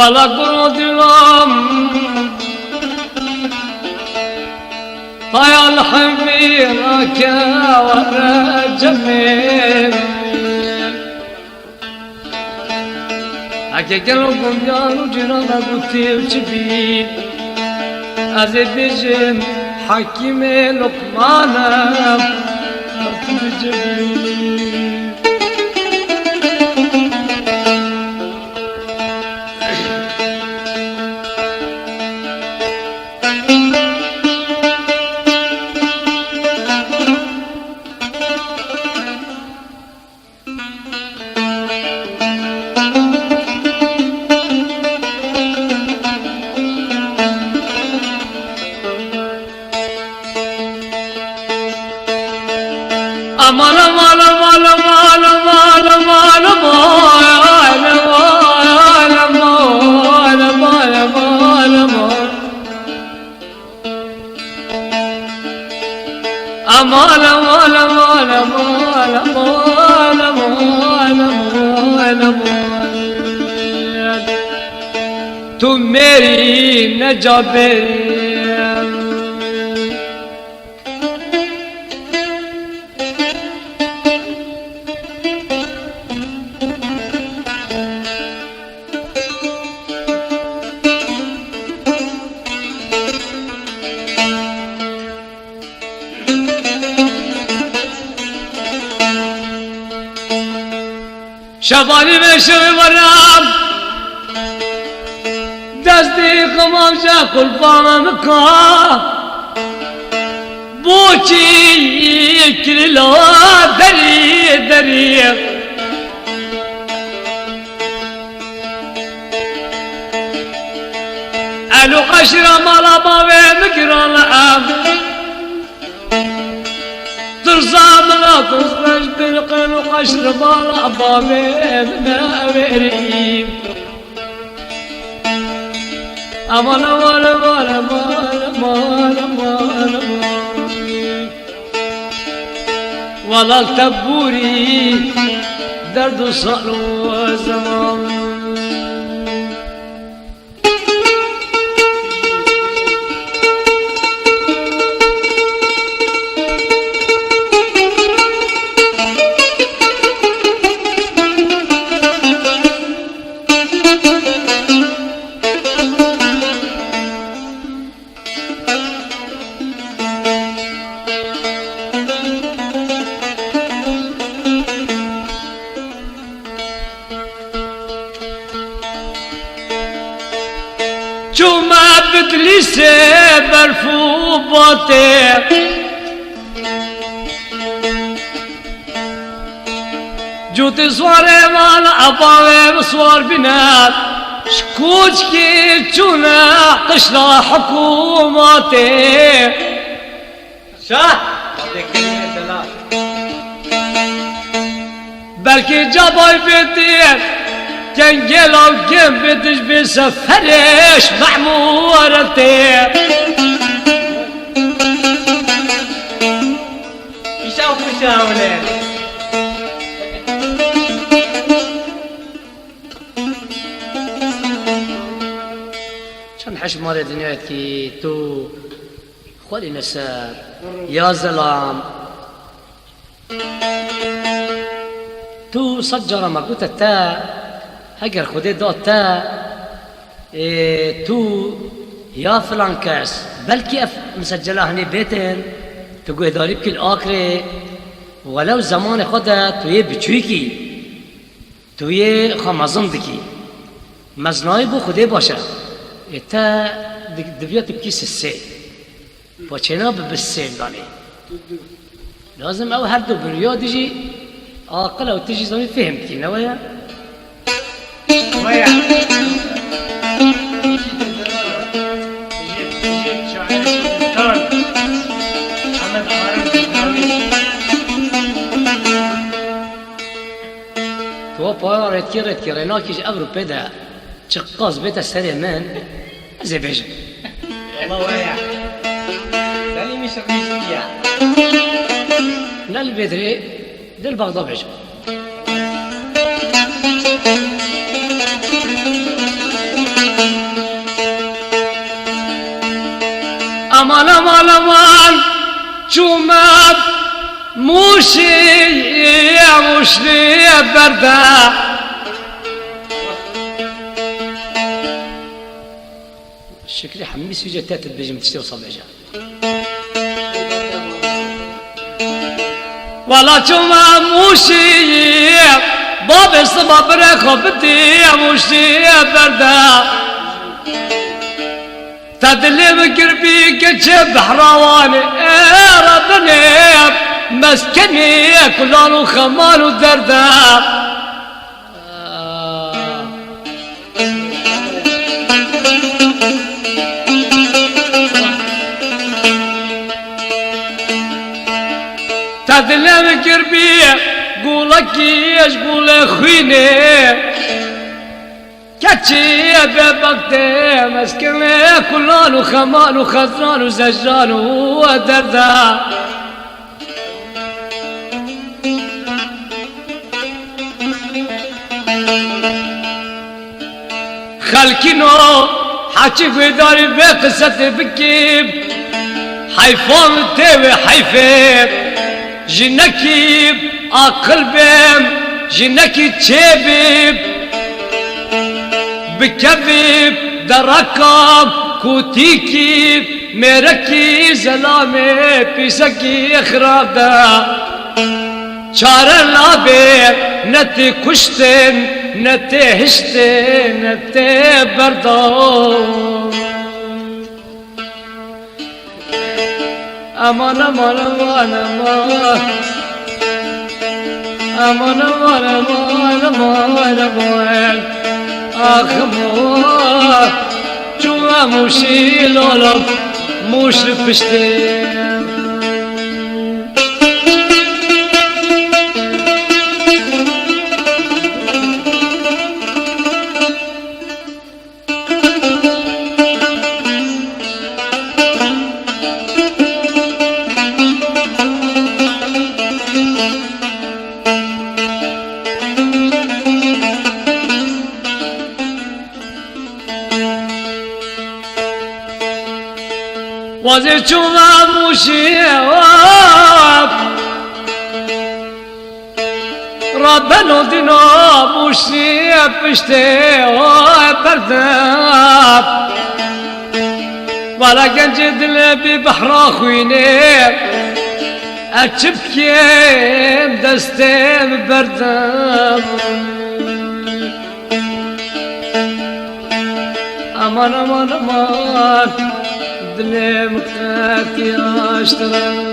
ولا قردهم طيا الحميرك ورا جميل اگه گلوم یارو جنانا گوتی و چبی از بجم حکیم لقمانم aman aman aman aman aman aman aman aman aman aman aman aman aman aman aman aman tu meri najaberi شبانی بشر ورم دستی قمام جا قلبانم کا بوچی کلو دری دری الو قشر مالا باوی مکران لعب ترزام لا تصرش بالقن وقشر مالا باوي مناوري امان امان امان امان امان امان والله التبوري درد صالو زمان چوما بدلی سے برفو باتے جوتی سوارے والا اباوے سوار بنات شکوچ کی چونا قشنا حکوماتے شاہ بلکہ جابای بیتیر جنگل او جنب بدش بسفرش معمورتي يشاوف مشاولين شان حش مال دنياكي تو خولي نسار يا زلام تو صجر مربوطة تا اگر خودت داد تا تو یا فلان کس بلکه مسجله هنی بیتن تو گوه داری بکل آکره ولو زمان خودت توی بچوی کی توی خامزن دکی مزنای بو خوده باشه تا دبیات بکی سسه با چنا ببسین دانی لازم او هر دو بریا دیجی عاقل او تیجی زمین فهمتی نویا ويا تو پای رت کی رناکیش ابرو پیدا چقاز بیت سری من زی بیش والله ويا دلی میشه میشیا نل بدری دل بغض بیش امان امان امان چومم موشی موشی برده شكلي حميس في جتات بيجي متشتي وصل عجا ولا جمع موشي باب الصباب رخو بدي موشي بردا تدلم قربي كجب حراواني ربني مسكني كلان وخمال ودردا تدلم قربي قولك ايش قول خويني كاتشي ببقتي مسكني كلان وخمان وخزران وزجران ودردا خلكينو حاكي في داري بقصة بكيب حيفان تيوي حيفيب جنكي عقل بيم جنكي تشيبيب بكبيب دركب كوتيكي ميركي زلامي بيسكي اخرادا چاره لابه نتی کشتن نتی هشتن نتی بردان امان امان امان امان امان امان امان امان امان آخ امان چوه موشی لولم موش پشتم وزي چوما موشي ربنا دينا موشي بشتي برداب ولا كان جدل ببحر خويني اتشبكي دستي برداب امان امان امان دلي مكتاتي اشترى